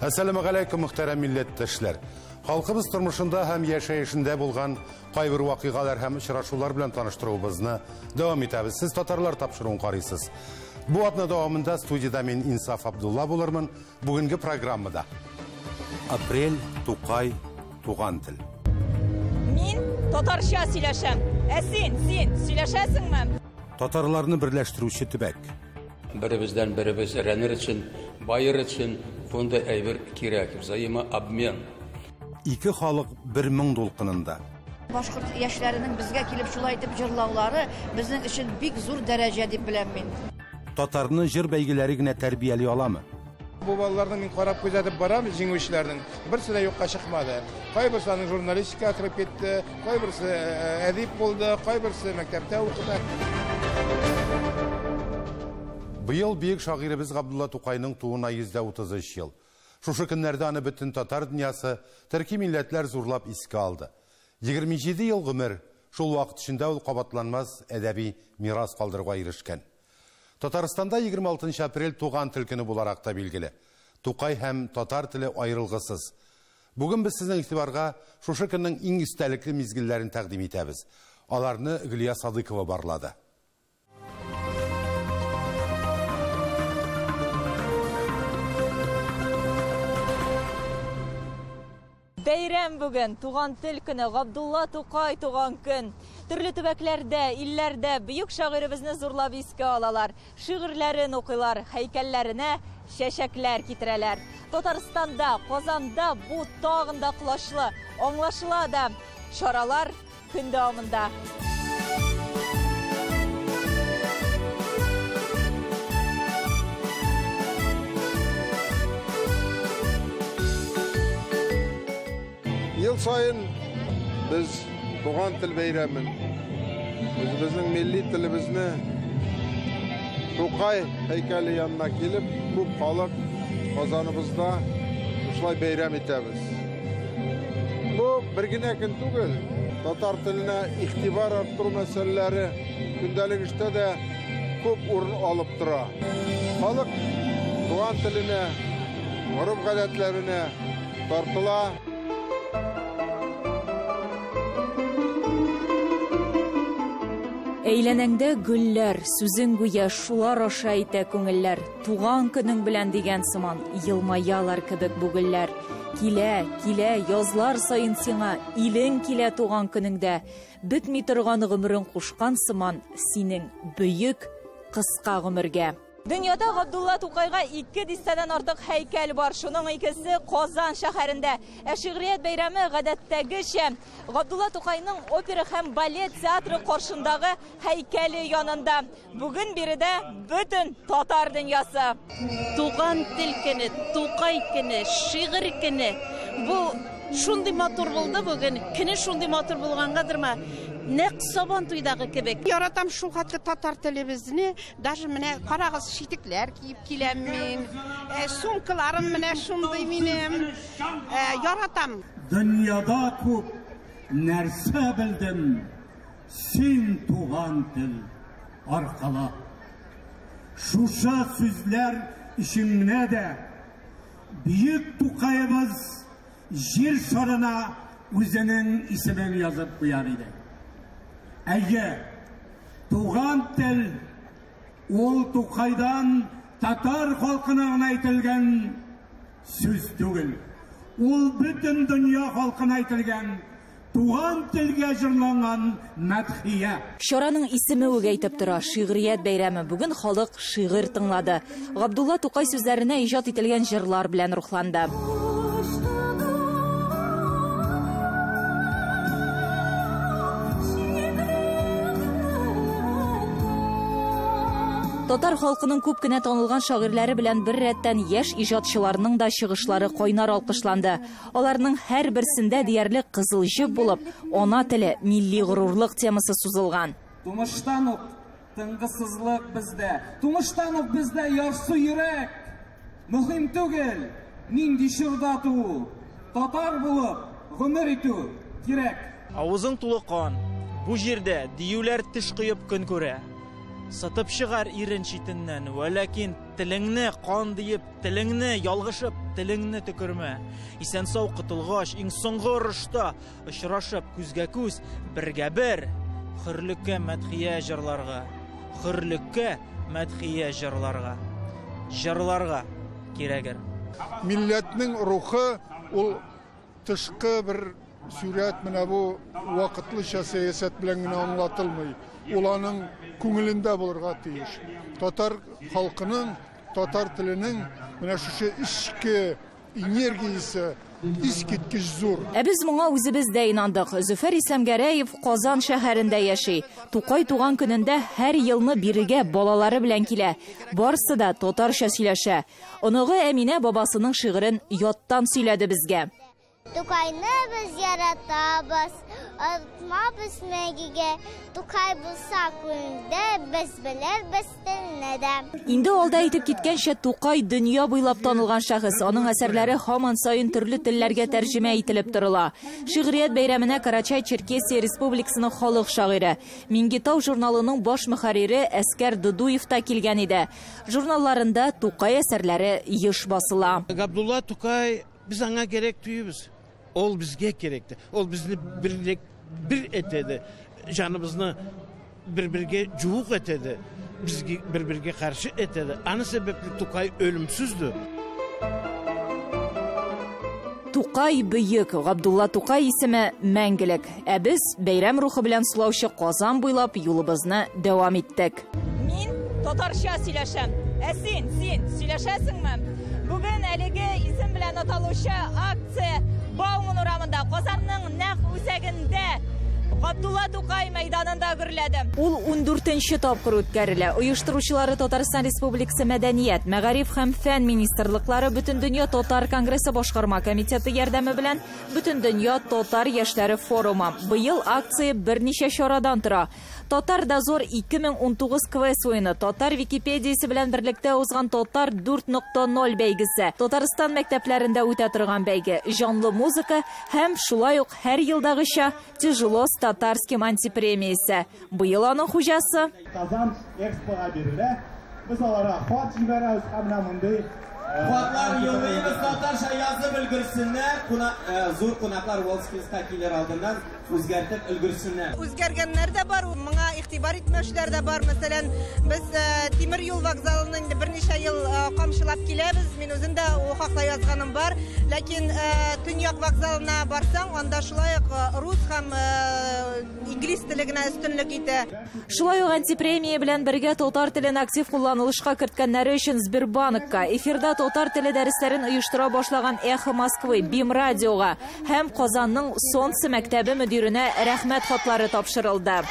Assalamu alaikum muhterem milletteşler. Halkımız tırmışında hem yaşayışında bulgan kayber vakıgalar hem işraşular bilen tanıştırığımızı devam etəbiz. Siz Tatarlar tapşırığın qarıysız. Bu adına devamında stüdiyada men İnsaf Abdullah bulurmun. Bugünkü programda. Aprel, Tukay, Tuğan til. Min Tatarşa söyləşəm. Sen söyləşəsin mi? Tatarlarını birleştirüşü tübek. Birimizden birimiz öğrenir için, bayır için bunda eyvir kirek. Zayıma abmen. İki xalq 1000 dolqınında. Başqurt yaşlarının bizge kelib şulaytıb jırlaqları bizim için big zor dərəcə deb biləm men. Tatarını jır beygiləri günə tərbiyəli alamı? Bu ballardan men qarab gözətib baram, jingüşlərdən birisi də yoxqa çıxmadı. Qaybirisi jurnalistika atrıb ketdi, qaybirisi ədib oldu, qaybirisi məktəbdə oxudu. Bu yıl büyük şairimiz Abdullah Tukay'nın tuğuna 133 yıl. Şuşu günlerde anı bütün Tatar dünyası, Türkiye milletler zorlap iske aldı. 27 yıl ömür, şol vakit içinde ol qabatlanmaz edebi miras kaldırığa erişken. Tataristan'da 26 aprel Tuğan til günü bularak da bilgili. Tukay hem Tatar tili ayrılgısız. Bugün biz sizin ihtibarga şuşu günün en üstelikli mizgillerini təqdim etəbiz. Alarını Gülya Sadıkova barladı. Beyram bugün, Tuğan til günü, Abdullah Tukay tuğan gün. Türlü tübeklerde, illerde büyük şairimizni zorlab iske alalar. Şiirlerin okuylar, heykellerine şeşekler kitireler. Tataristan'da, Kozan'da bu tağında kulaşlı, anlaşıla da şaralar gün devamında. Yıl sayın biz Tuğan til beyramın, bizim milli tilimizni Tukay heykeli yanına gelip bu halk Kozanımızda uşulay beyram etəbiz. Bu bir güne gün tugul, Tatar tiline ihtibar arttırı meseleleri gündelik işte de çok urun alıp dura. Halk Tuğan tiline, urum gadetlerine tartıla. Eğlenende güller, süzün güye şular aşa ite köngüller, tuğan künün bilen degen sıman, yılmayalar kebek bu güller. Kile, yazlar sayın sina, ilin kile tuğan kününde, bitmi turgan gümürün kuşkan sıman, sinin büyük, kıska gümürge. Dünyada Abdullah Tukay'a 2 disteden artık heykel var. Şunun ikisi Kozan şehirinde. Şiiriyet beyramı gadettəgi Abdullah Tukay'ın opera hem balet teatrı karşındağı heykeli yanında. Bugün biri de bütün Tatar dünyası. Tuğan til kini, Tukay kini, şiir kini. Bu şundi matur buldu bugün. Kini şundi matur bulğangadırma. Ne saban tuydağı kebek. Yaratam şu hatki Tatar televizini, даже mene qarağız şitikler kiyip kilemin, sumkalarım mene şunday minim, yaratam. Dünyada көп нәрсе bildim, sen tuğan til arqala. Şuşa sözler işimine de, büyük Tukayımız yer şarına özünün ismini yazıp koyar idi. Eğer Tuğan til ol Tukay'dan Tatar halkına aytılgan söz tugul. Ol bütün dünya halkına aytılgan Tuğan tilge jırlangan madhiye. Şaраның isimi ögeytip tura. Şiiriyet beyrami. Bugün halk şiir tınladı. Abdullah Tukay sözlerine icad etilgen jırlar bilen ruhlandı. Tatar halkının köp kенә tanılgan şairləri bilән bir рәттән яшь иҗатчыларның да чыгышлары кайнар алкышланды. Аларның һәр берсендә диярлек кызыл җеп булып, ана теле, милли горурлык темасы сузылган. Тумыштан ук тынгысызлык бездә, тумыштан ук бездә ярсу йөрәк. Мөһим түгел, нинди чорда туу, татар булып гомер итү кирәк. Авызың тулы кан, бу җирдә диюләр теш кыеп көн күрә. сытып чыгар ирен читеннән, вәләкин телеңне кан диеп, телеңне ялгышып, телеңне төкермә. Исән сау кытылгач, иң соңгы урышта очрашып күзгә-күз, бергә-бер хөрлеккә мәдхия җырларга, хөрлеккә мәдхия җырларга кирәгер. Милләтнең рухы ул тышкы бер сүрәт менә бу вакытлыча сәясәт белән генә аңлатылмый. Ул аның күңелендә булырга тиеш. Татар халкының, татар теленең менә шушы ичке энергиясе искиткеч зур. Без моңа үзебез дә инандык. Зөфәр Исәмгәрәев Казан шәһәрендә яши. Тукай туган көнендә һәр елны бирегә балалары белән килә. Барысы да татарча сөйләшә. Оныгы Әминә бабасының шигырен яттан сөйләде безгә. Тукайны без яратабыз, атмабыз мәгегә, Тукай булса күңелдә, без белербез телне дә. Инде алда әйтеп киткәнчә, Тукай дөнья буйлап танылган шәхес. Аның әсәрләре һаман саен төрле телләргә тәрҗемә ителеп торыла. Шигърият бәйрәменә Карачай-Черкесия Республикасының халык шагыйре, Миңгитау журналының баш мөхәррире Әскәр Дудуев та килгән иде. Журналларында Тукай әсәрләре еш басыла. Габдулла Тукай biz аңа керек түйбез. Ол бізге керекті. Ол бізді бір етеді. Жанымызны бір-бірге жуық етеді. Бізге бір-бірге қаршы етеді. Аны себепті Тукай өлімсізді. Тукай бөйек, Габдулла Тукай исеме мәңгелек. Без бәйрәм рухы белән сулаучы Казан буйлап юлыбызны дәвам иттек. Мин татарча сөйләшәм. Син сөйләшәсеңме? Бүген әлеге исем белән аталучы акция Бауман урамында, Казанның нәкъ үзәгендә, Габдулла Тукай мәйданында гөрләде. Ул 14нче тапкыр үткәрелә. Оештыручылары Татарстан Республикасы Мәдәният, Мәгариф һәм фән министрлыклары, Бөтендөнья татар конгрессы башкарма комитеты ярдәме белән Бөтендөнья татар яшьләре форумы. Быел акция берничә чарадан тора. Татар Дозор 2019 квест уйны, Татар Википедиясе белән берлектә узган Татар 4.0 бәйгесе, Татарстан мәктәпләрендә үтә торган бәйге, жанлы музыка һәм шулай ук һәр елдагыча тяжело с татарским антипремиясе. Быел аның хуҗасы Казан экспога бирелә. Без аларга хат җибәрәбез һәм мондый Хатлар юллыйбыз, татарча язып өлгерсеннәр, зур кунаклар Волскийска килер алдыннан үзгәртеп өлгерсеннәр. Үзгәргәннәр дә бар, моңа игътибар итмәүчеләр дә бар. Мәсәлән, без тимер юл вокзалын инде берничә ел камчылап киләбез. Мин үзем дә у хакта язганым бар. Ләкин Төньяк вокзалына барсаң, анда шулай ук рус һәм инглиз теле генә өстенлек итә. Шулай ук антипремия белән бергә татар телен актив кулланылышка керткәннәре өчен Сбербанкка, эфирда татар теле дәресләрен оештыра башлаган Эхо Москвы, Бим радиога һәм Казанның Солнце мәктәбе мөдиренә рәхмәт хатлары тапшырылды.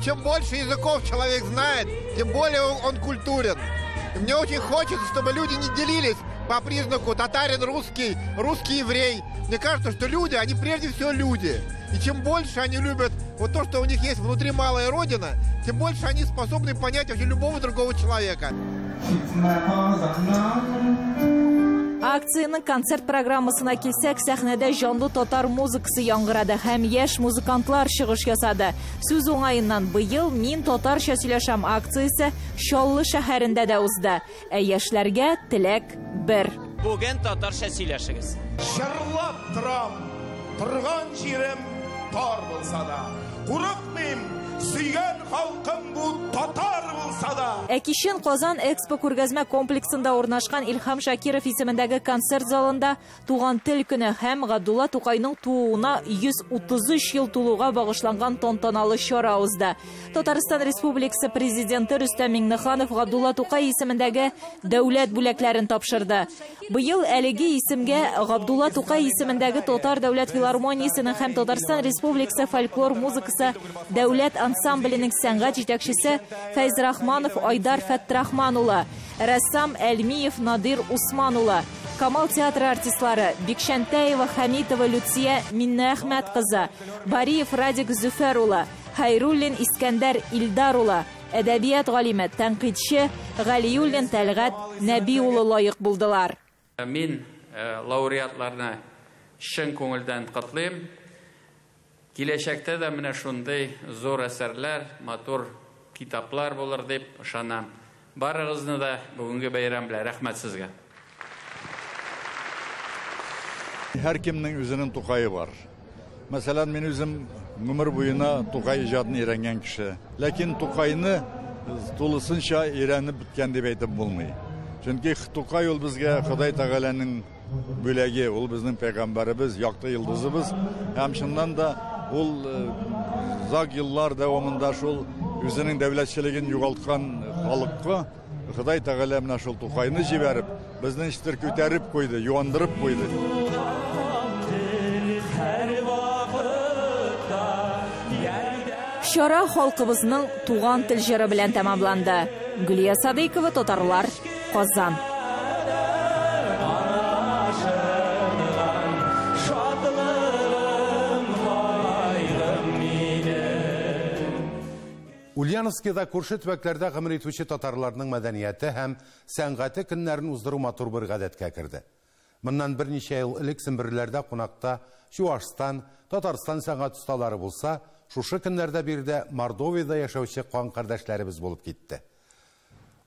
Чем больше языков человек знает, тем более он культурен. И мне очень хочется, чтобы люди не делились по признаку татарин, русский, русский еврей. Мне кажется, что люди, они прежде всего люди. И чем больше они любят вот то, что у них есть внутри малая родина, тем больше они способны понять вообще любого другого человека. Акцияның концерт программасына килсәк, сәхнәдә жанлы татар музыкасы яңгырады һәм яшь музыкантлар чыгыш ясады. Сүз уңаеннан быел «Мин татарча сөйләшәм» акциясе Чаллы шәһәрендә дә узды. Ә яшьләргә теләк бер. Бүген татарча сөйләшегез. Җырлап торам, торган җирем тар булса да, курыкмыйм, сөйгән халкым бу татар булса да. Кичен Казан Экспо күргәзмә комплексында урнашкан Илһам Шакиров исемендәге концерт залында туган тел көне һәм Габдулла Тукайның тууына 133 ел тулуга багышланган тантаналы чара узды. Татарстан Республикасы президенты Рөстәм Миңнеханов Габдулла Тукай исемендәге дәүләт бүләкләрен тапшырды. Быел әлеге исемгә Габдулла Тукай исемендәге Татар дәүләт филармониясенең һәм Татарстан Республикасы фольклор музыкасы дәүләт ансамбленең сәнгать җитәкчесе Фәйзрахманов Айдар Фәттрахман улы, рәссам Әлмиев Надир Усман улы, Камал театры артистлары Бикшәнтәева Хәмитова Люция Миннәхмәт кызы, Бариев Радик Зөфәр улы, Хайруллин Искәндәр Илдар улы, әдәбият галиме, тәнкыйтьче Галиуллин Тәлгат Нәби улы лайык булдылар. Мин лауреатларны чын күңелдән котлыйм. Киләчәктә дә менә шундый зур әсәрләр, матур китаплар булыр дип ышанам. Барыгызны да бүгенге бәйрәм белән рәхмәт сезгә. Һәр кемнең үзенең Тукайы бар. Мәсәлән, мин үзем гомер буена Тукай иҗатын өйрәнгән кеше. Ләкин Тукайны тулысынча өйрәнеп биткән дип әйтеп булмый. Чөнки Тукай ул безгә Ходай Тәгаләнең бүләге, ул безнең пәйгамбәребез, якты йолдызыбыз. Һәм шуннан да ул зак еллар дәвамында шул үзенең дәүләтчелеген югалткан халыкка Ходай Тәгалә менә шул Тукайны җибәреп, безне иштер күтәреп куйды, юандырып куйды. Шара халкыбызның туган тел җыры белән тәмамланды. Гөлия Садыйкова, Татарлар, Казан. Ульяновскида күрше төбәкләрдә гомер итүче татарларның мәдәнияте һәм сәнгате көннәрен уздыру матур бер гадәткә керде. Моннан берничә ел элек Семберләрдә кунакта Чуашстан, Татарстан сәнгать осталары булса, шушы көннәрдә бирдә Мордовияда яшәүче кан кардәшләребез булып китте.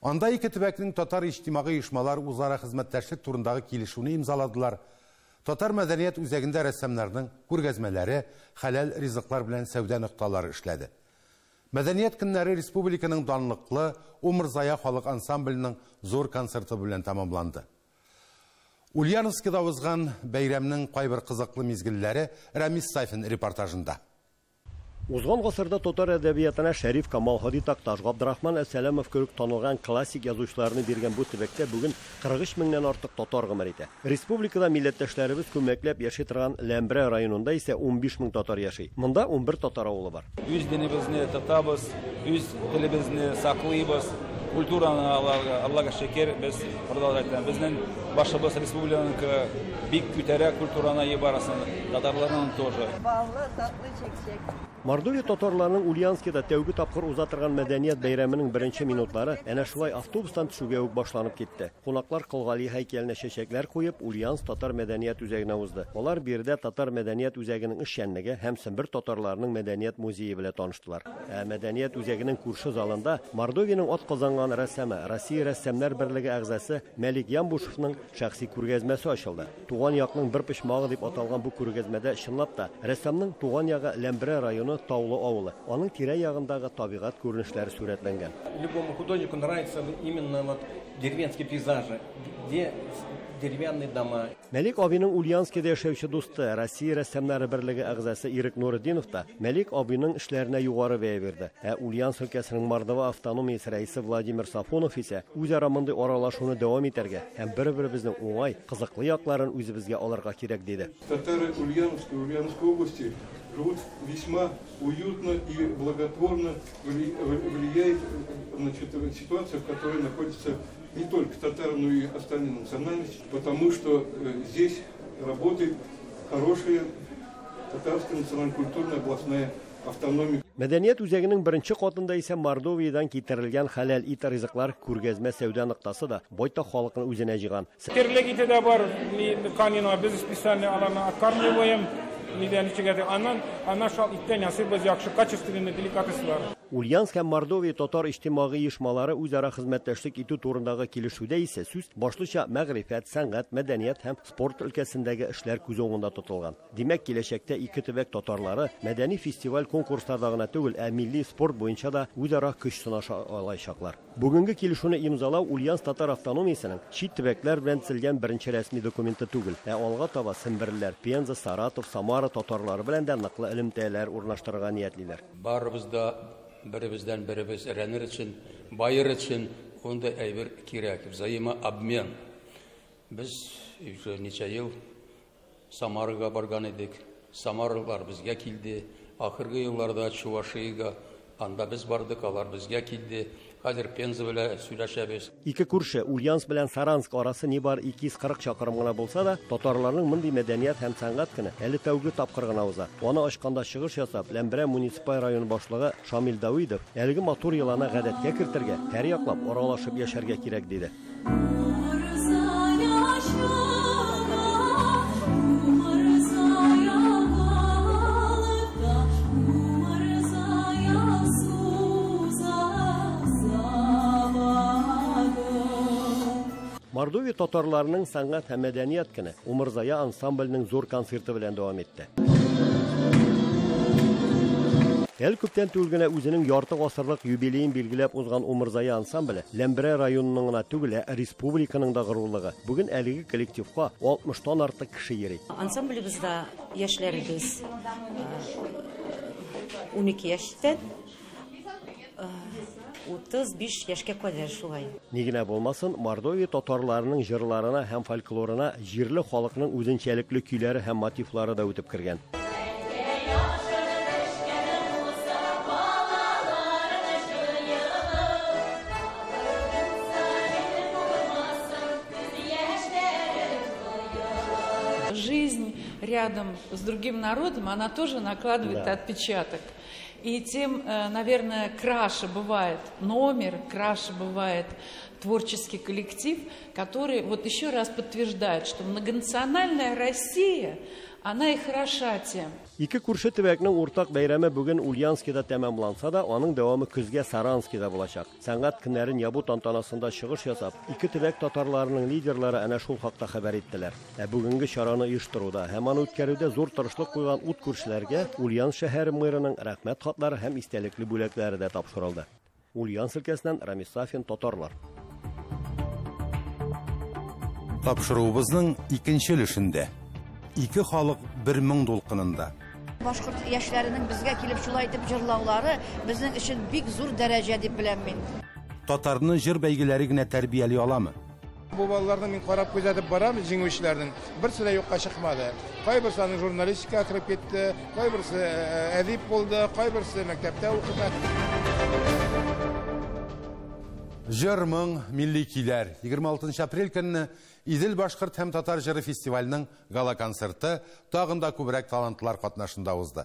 Анда ике төбәкнең татар иҗтимагый оешмалар үзара хезмәттәшлек турындагы килешүне имзаладылар. Татар мәдәният үзәгендә рәссамнарның күргәзмәләре, хәләл ризыклар белән сәүдә нокталары эшләде. Мәдәният көннәре республиканың данлыклы Умырзая халык ансамбленең зур концерты белән тәмамланды. Ульяновскида узган бәйрәмнең кайбер кызыклы мизгелләре Рамис Сайфин репортажында. Узган гасырда татар әдәбиятына Шәриф Камал Хади Такташ, Габдрахман Әсәләмов кебек танылган классик язучыларны биргән бу төбәктә бүген 43 меңнән артык татар гомер итә. Республикада милләттәшләребез күмәкләп яши торган Ләмбрә районында исә 15 мең татар яши. Монда 11 татар авылы бар. Үз динебезне тотабыз, үз телебезне саклыйбыз. Культураны Аллага шөкер без продолжайтабыз. Безнең башыбыз республиканың бик күтәрә культураны ебарасын. Татарларның тоже. Баллы, татлы чәкчәк. Мордовия татарларының Ульяновскида тәүге тапкыр уза торган мәдәният бәйрәменең беренче минутлары әнә шулай автобустан төшүгә үк башланып китте. Кунаклар Кылгали һәйкәленә чәчәкләр куеп, Ульяновск татар мәдәният үзәгенә узды. Алар биредә татар мәдәният үзәгенең эшчәнлеге һәм Сембер татарларының мәдәният музее белән таныштылар. Мәдәният үзәгенең күрше залында Мордовиянең атказанган рәссамы, Россия рәссамнар берлеге әгъзасы Мәлик Ямбушевның шәхси күргәзмәсе ачылды. Туган якның бер почмагы дип аталган бу күргәзмәдә чынлап та рәссамның туган ягы Ләмбрә районы Таулы авылы, аның тирә-ягындагы табигать күренешләре сурәтләнгән. Любому художнику нравится именно вот деревенские пейзажи, где деревянные дома. Мәлик абыйның Ульяновскида яшәүче дусты, Россия рәссамнары берлеге әгъзасы Ирек Нурыдинов та Мәлик абыйның эшләренә югары бәя бирде. Ульяновск өлкәсенең Мордова автономиясе рәисе Владимир Сафонов исә үзара мондый аралашуны дәвам итәргә һәм бер-беребезнең уңай, кызыклы якларын үзебезгә алырга кирәк диде. Татары Ульяновской области живут весьма уютно и благотворно, влияет ситуация, в которой находится не только татары, но и остальные национальности, потому что здесь работает хорошая татарская национально-культурная областная автономия. Мәдәният үзәгенең беренче катында исә Мордовиядан китерелгән хәләл ит ризыклар күргәзмә сәүдә ноктасы да байтак халыкны үзенә җыйган. Терлек ите дә бар, канина без специально аларны откармливаем. Она шал иттен ясый без яхшы качественный деликатеслар. Ульяновск һәм Мордовия татар иҗтимагый оешмалары үзара хезмәттәшлек итү турындагы килешүдә исә сүз башлыча мәгърифәт, сәнгать, мәдәният һәм спорт өлкәсендәге эшләр күз уңында тотылган. Димәк, киләчәктә ике төбәк татарлары мәдәни фестиваль конкурсларда гына түгел, милли спорт буенча да үзара көч сынаша алачаклар. Бүгенге килешүне имзалау Ульяновск татар автономиясенең чит төбәкләр белән төзелгән беренче рәсми документы түгел. Алга таба Семберләр, Пенза, Саратов, Самара татарлары белән дә ныклы элемтәләр урнаштырырга ниятлиләр. Барыбыз да беребездән беребез өйрәнер өчен, байыр өчен онда әйбер кирәк, взаимообмен. Без уже ничә ел Самарага барган идек. Самарлар безгә килде. Ахыргы елларда Чувашиягә анда без бардык, алар безгә килде. Хәзер Пенза белән сөйләшәбез. Ике күрше Ульяновск белән Саранск арасы нибар 240 чакрым гына булса да, татарларның мондый мәдәният һәм сәнгать көне әле тәүге тапкыр гына уза. Аны ачканда чыгыш ясап, Ләмбрә муниципаль район башлыгы Шамил Давидов әлеге матур елана гадәткә кертергә, һәр яклап аралашып яшәргә кирәк диде. Мордовия татарларының сәнгать һәм мәдәният көне Умырзая ансамблінің зур концерты белән дәвам итте. Әл күптән түгел генә үзенең ярты гасырлык юбилейын билгеләп узган Умырзая ансамбле Ләмбәрә районының гына түгел, республиканың да горурлыгы. Бүген әлеге коллективка 60тан артык кеше йөри. Ансамблебездә яшьләребез 12 яшьтән 35 яшькә кадәр шулай. Нигенә булмасын, Мордовия татарларының җырларына һәм фольклорына җирле халыкның үзенчәлекле көйләре һәм мотивлары да үтеп кергән. Жизнь рядом с другим народом, она тоже накладывает отпечаток. И тем, наверное, краше бывает номер, краше бывает творческий коллектив, который вот еще раз подтверждает, что многонациональная Россия, она и хороша тем. Ике күрше төбәкнең уртак бәйрәме бүген Ульяновскида тәмамланса да, аның дәвамы көзгә Саранскида булачак. Сәнгать көннәрен ябу тантанасында чыгыш ясап, ике төбәк татарларының лидерлары әнә шул хакта хәбәр иттеләр. Бүгенге чараны оештыруда һәм аны үткәрүдә зур тырышлык куйган ут күршеләргә Ульяновск шәһәре мэрының рәхмәт хатлары һәм истәлекле бүләкләре дә тапшырылды. Ульяновск өлкәсеннән Рамис Сафин, татарлар. Тапшыруыбызның икенче өлешендә ике халык 1000 дулкынында. Башкорт яшьләренең безгә килеп шулай итеп җырлаулары безнең өчен бик зур дәрәҗә дип беләм мин. Татарны җыр бәйгеләре генә тәрбияли аламы? Бу балаларны мин карап күзәтеп барам, җиңүчеләрнең берсе дә юкка чыкмады. Кайберсенең журналистика кирип китте, кайберсе әдип булды, кайберсе мәктәптә укыды. Җырмың милли көйләр 26 апрель көнне Идел башкорт һәм татар җыры фестиваленең гала-концерты тагында күбрәк талантлар катнашында узды.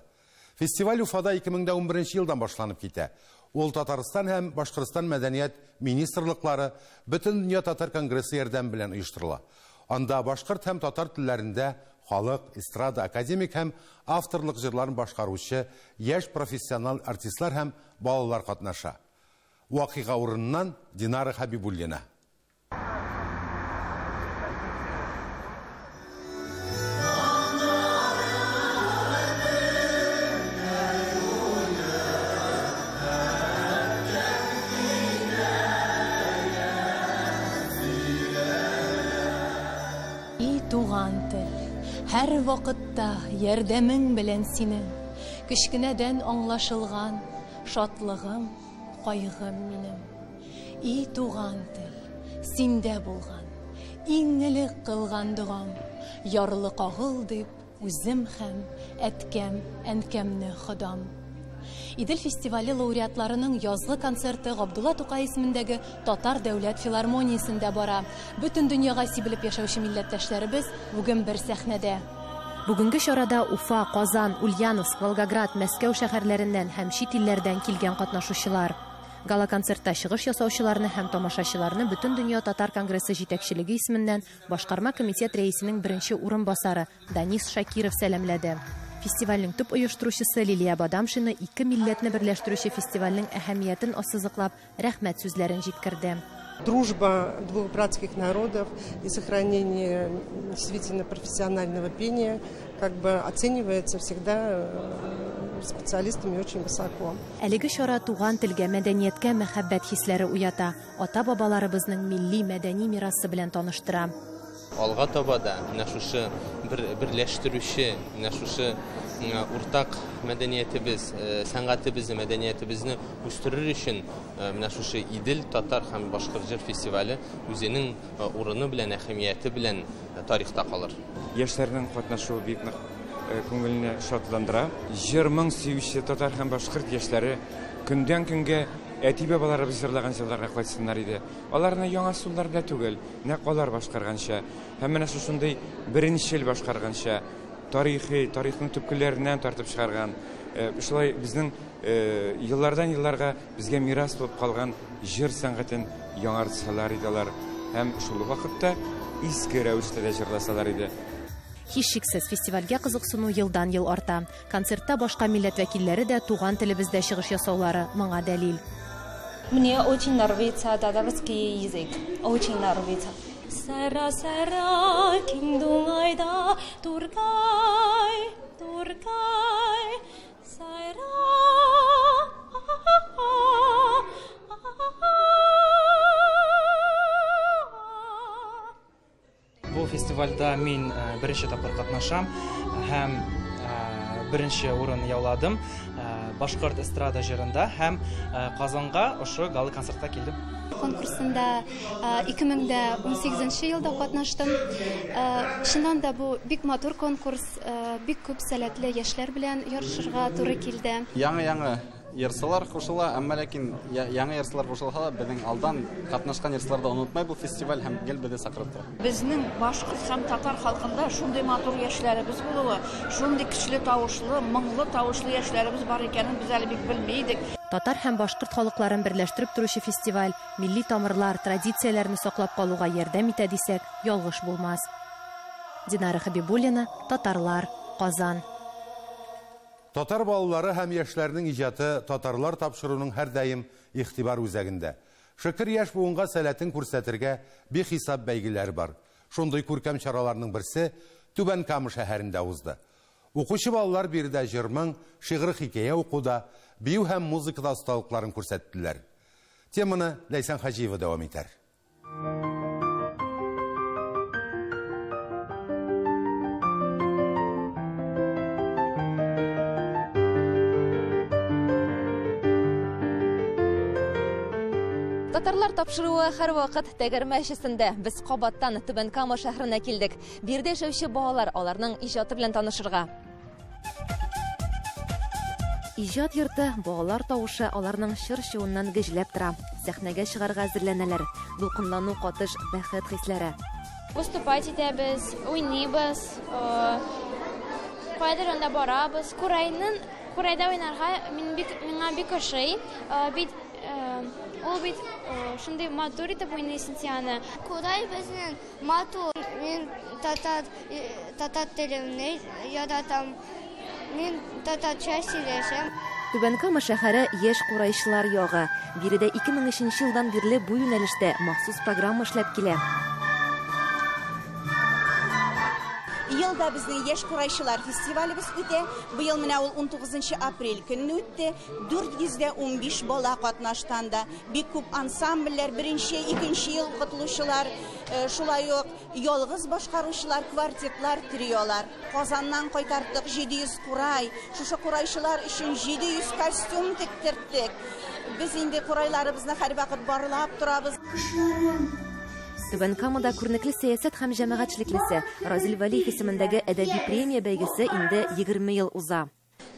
Фестиваль Уфада 2011 елдан башланып китә. Ул Татарстан һәм Башкортстан мәдәният министрлыклары Бөтен дөнья татар конгрессы ярдәм белән оештырыла. Анда башкорт һәм татар телләрендә халык, эстрада, академик һәм авторлык җырларын башкаручы яшь профессионал артистлар һәм балалар катнаша. Вакыйга урыннан Динара Хабибуллина. Туган тел, һәр вакытта ярдәмең белән синең, кечкенәдән аңлашылган шатлыгым, кайгым минем. И туган тел, синдә булган, иң элек кылган дугам, ярлы кагыл дип, үзем һәм әткәм, әнкәмне ходам. Идел фестивале лауреатларының язгы концерты Габдулла Тукай исемендәге Татар дәүләт филармониясендә бара. Бөтен дөньяга сибелеп яшәүче милләттәшләребез бүген бер сәхнәдә. Бүгенге чарада Уфа, Казан, Ульяновск, Волгоград, Мәскәү шәһәрләреннән һәм чит илләрдән килгән катнашучылар. Гала-концертта чыгыш ясаучыларны һәм тамашачыларны Бөтен дөнья татар конгрессы җитәкчелеге исеменнән башкарма комитет рәисенең беренче урынбасары Данис Шакиров сәламләде. Фестивальнең төп оештыручысы Лилия Бадамшина ике милләтне берләштерүче фестивальнең әһәмиятен ассызыклап, рәхмәт сүзләрен җиткерде. Дружба двух братских народов и сохранение действительно профессионального пения оценивается всегда специалистами очень высоко. Әлеге чара туган телгә, мәдәнияткә мәхәббәт хисләре уята, ата-бабаларыбызның милли мәдәни мирасы белән таныштыра. Алга таба да менә шушы берләштерүче, менә шушы уртак мәдәниятебез, сәнгатебезне, мәдәниятебезне үстерер өчен менә шушы Идел татар һәм башкорт җыр фестивале үзенең урыны белән, әһәмияте белән тарихта калыр. Яшьләрнең катнашуы бик күңелне шатландыра. Җырның сөюче татар һәм башкорт яшьләре көндән көнгә әти-бабаларыбыз җырлаган җырларга кайтсыннар иде. Аларны яңа суллар белән түгел, нәкъ алар башкарганча, һәм менә шушындый беренче ел башкарганча, тарихның төпкелләреннән тартып чыгарган, шулай безнең еллардан елларга безгә мирас булып калган җыр сәнгатен яңартсалар иде алар, һәм шул вакытта иске рәвештә дә җырласалар иде. Һичшиксез фестивальгә кызыксыну елдан-ел арта. Концертта башка милләт вәкилләре дә туган телебездә чыгыш ясаулары моңа дәлил. Мне очень нравится татарский язык, очень нравится. Сара-сара киң дуңайда Тургай, Тургай, сайра. Бу фестивальда мин беренче тапкыр катнашам һәм беренче урын яуладым Башкорт эстрада җырында һәм Казанга ошо гала концертка килдем. Конкурсында 2018 елда катнаштым. Чыннан да бу бик матур конкурс, бик күп сәләтле яшьләр белән ярышырга туры килде. Яңа ярсылар кушыла, әмма ләкин яңа ярсылар кушылса да безнең алдан катнашкан ярсыларда унутмай бу фестиваль һәм гел безне сакыртты. Безнең башкорт һәм татар халкында шундый матур яшьләребез булуы, шундый көчле тавышлы, моңлы тавышлы яшьләребез бар икәнен без әле бик белмидек. Татар һәм башкорт халыкларын берләштереп торучы фестиваль милли тамырлар, традицияләрне саклап калуга ярдәм итә дисәк, ялгыш булмас. Динара Хабибуллина, Татарлар, Казан. Татар балалары һәм яшьләрнең иҗаты татарлар тапшыруның һәр даим игътибар үзәгендә. Шөкер яшь буынга сәләтен күрсәтергә бихисап бәйгеләр бар. Шундый күркәм чараларның берсе Түбән Кама шәһәрендә узды. Укучы балалар биредә җырмың, шигырь хикәя укуда, бию һәм музыкада осталыкларын күрсәттеләр. Теманы Ләйсән Хаҗиева дәвам итәр. Татарлар тапшыруы һәр вакыт тәгәрмәчесендә. Без кабаттан Түбән Кама шәһәренә килдек. Биредә яшәүче балалар аларның иҗаты белән танышырга. Иҗат йорты, балалар тавышы аларның чыр-чуыннан гөжләп тора. Сәхнәгә чыгарга әзерләнәләр. Дулкынлану, катыш, бәхет хисләре. Выступать итәбез, уйныйбыз, кайдыр барабыз. Курайда уйнарга миңа бик ошый. Ул бит шундый матур итеп уйныйсың сине. Курай безнең матур. Мин татар телемне яратам. Мин татарча сөйләшәм. Түбән Кама шәһәре яшь курайчылар ягы. Биредә 2003 елдан бирле бу юнәлештә махсус программа эшләп килә. Елда безнең яшь курайчылар фестивалебез үтә. Быел менә ул 19 апрель көнне үтте. 415 бала катнаштанда. Бик күп ансамбльләр, беренче, икенче ел катнашучылар, шулай ук ялгыз башкаручылар, квартетлар, триолар. Казаннан кайтартык 700 курай. Шушы курайчылар өчен 700 костюм тиктердек. Без инде курайларыбызны һәр вакыт барлап торабыз. Түбән Камада күренекле сәясәт һәм җәмәгатьчелеклесе Разил Вәлиев исемендәге әдәби премия бәйгесе инде 20 ел уза.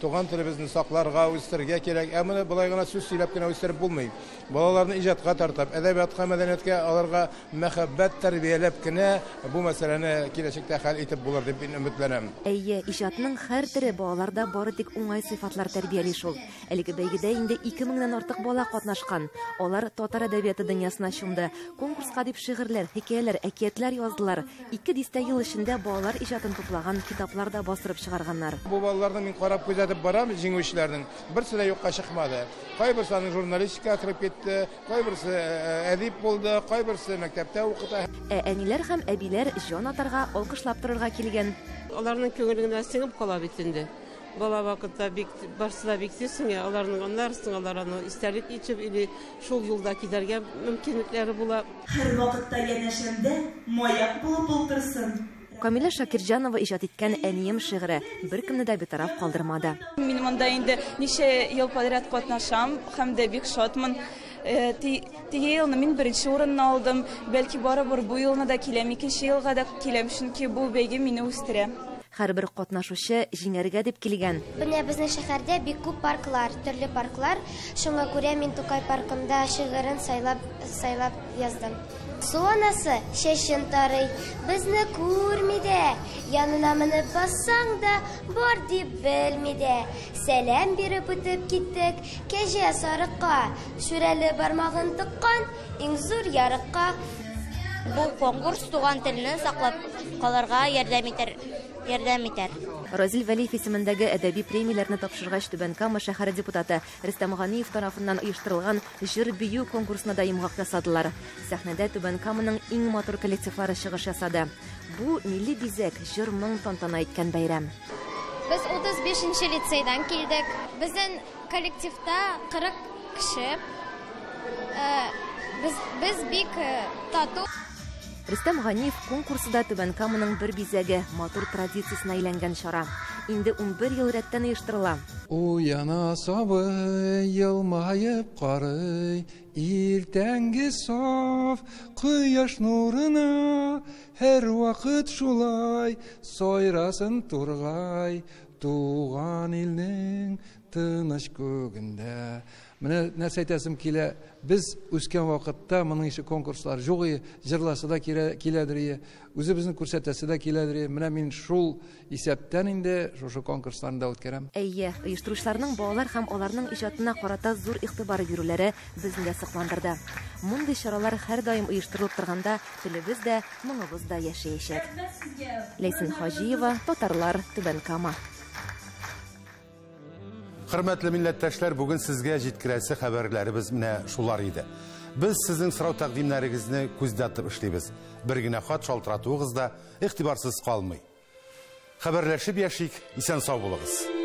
Туган телебезне сакларга, үстерергә кирәк. Әмма булай гына сүз сөйләп кенә үстереп булмый. Балаларны иҗатка тартып, әдәбиятка, мәдәнияткә аларга мәхәббәт тәрбияләп кенә бу мәсьәләне киләчәктә хәл итеп булыр дип мин өметләнәм. Әйе, иҗатның һәр төре балаларда бары тик уңай сыйфатлар тәрбияли шул. Әлеге бәйгедә инде 2000-нән артык бала катнашкан. Алар татар әдәбияты дөньясына чумды. Конкурска дип шигырьләр, хикәяләр, әкиятләр яздылар. 2 дистә ел эчендә балалар иҗатын туплаган китаплар да бастырып чыгарганнар. Бу балаларны мин карап күзәтеп барам, җиңүчеләрнең берсе дә юкка чыкмады. Кайберсе журналистика кирип китте, кайберсе әдип булды, кайберсе мәктәптә укыта. Әниләр һәм әбиләр җан атарга, алкышлап торырга килгән. Аларның күңелендә сеңеп кала бит инде. Бала вакытта бик барсы да бик тисеңә, аларның аннарсын аларны истәлек итеп или шул юлда кидәргә мөмкинлекләре була. Һәр вакытта янәшәмдә маяк булып ултырсын. Камила Шакирҗанова иҗат иткән «Әнием» шигыре беркемне дә битараф калдырмады. Мин монда инде ничә ел подряд катнашам һәм дә бик шатмын. Теге елны мин беренче урынны алдым. Бәлки барыбер бу елны да киләм, икенче елга да киләм, чөнки бу бәйге мине үстерә. Һәрбер катнашучы җиңәргә дип килгән. Менә безнең шәһәрдә бик күп парклар, төрле парклар. Шуңа күрә мин Тукай паркында шигырен сайлап яздым. Су анасы чәчен тарый, безне күрми дә, янына менеп бассаң да, бар дип белми дә. Сәлам биреп үтеп киттек, кәҗә сарыкка, шүрәле бармагын тыккан, иң зур ярыкка. Бу конкурс туган телне саклап калырга ярдәм итәр. Разил Вәлиев исемендәге әдәби премияләрне тапшыргач Түбән Кама шәһәре депутаты Рөстәм Ганиев тарафыннан оештырылган җыр бию конкурсына да имгак ясадылар. Сәхнәдә Түбән Каманың иң матур коллективлары чыгыш ясады. Бу милли бизәк, җыр моң тантана иткән бәйрәм. Без 35-нче лицейдан килдек. Безнең коллективта 40 кеше. Без бик тату. Рөстәм Ганиев конкурсында Түбән Каманың бер бизәге матур традициясенә әйләнгән чара. Инде 11 ел рәттән оештырыла. Уяна сабый, елмаеп карый, иртәнге саф кояш нурына, һәр вакыт шулай сайрасын тургай, туган илнең тыныч күгендә. Менә нәрсә әйтәсем килә, без үскән вакытта моның ише конкурслар юк, җырласы да киләдер, үзебезне күрсәтәсе дә киләдер. Менә мин шул исәптән инде шушы конкурсларда үткәрәм. Әйе, оештыручыларның балалар һәм аларның иҗатына карата зур игътибар бирүләре безне дә сокландырды. Мондый чаралар һәр даим оештырылып торганда, телебез дә, моңыбыз да яшәячәк. Ләйсен Хаҗиева, Татарлар, Түбән Кама. Хөрмәтле милләттәшләр, бүген сезгә җиткерәсе хәбәрләребез менә шулар иде. Без сезнең сорау тәкъдимнәрегезне күздә тотып эшлибез. Бер генә хат шалтыратуыгыз да игътибарсыз калмый. Хәбәрләшеп яшик, исән сау булыгыз.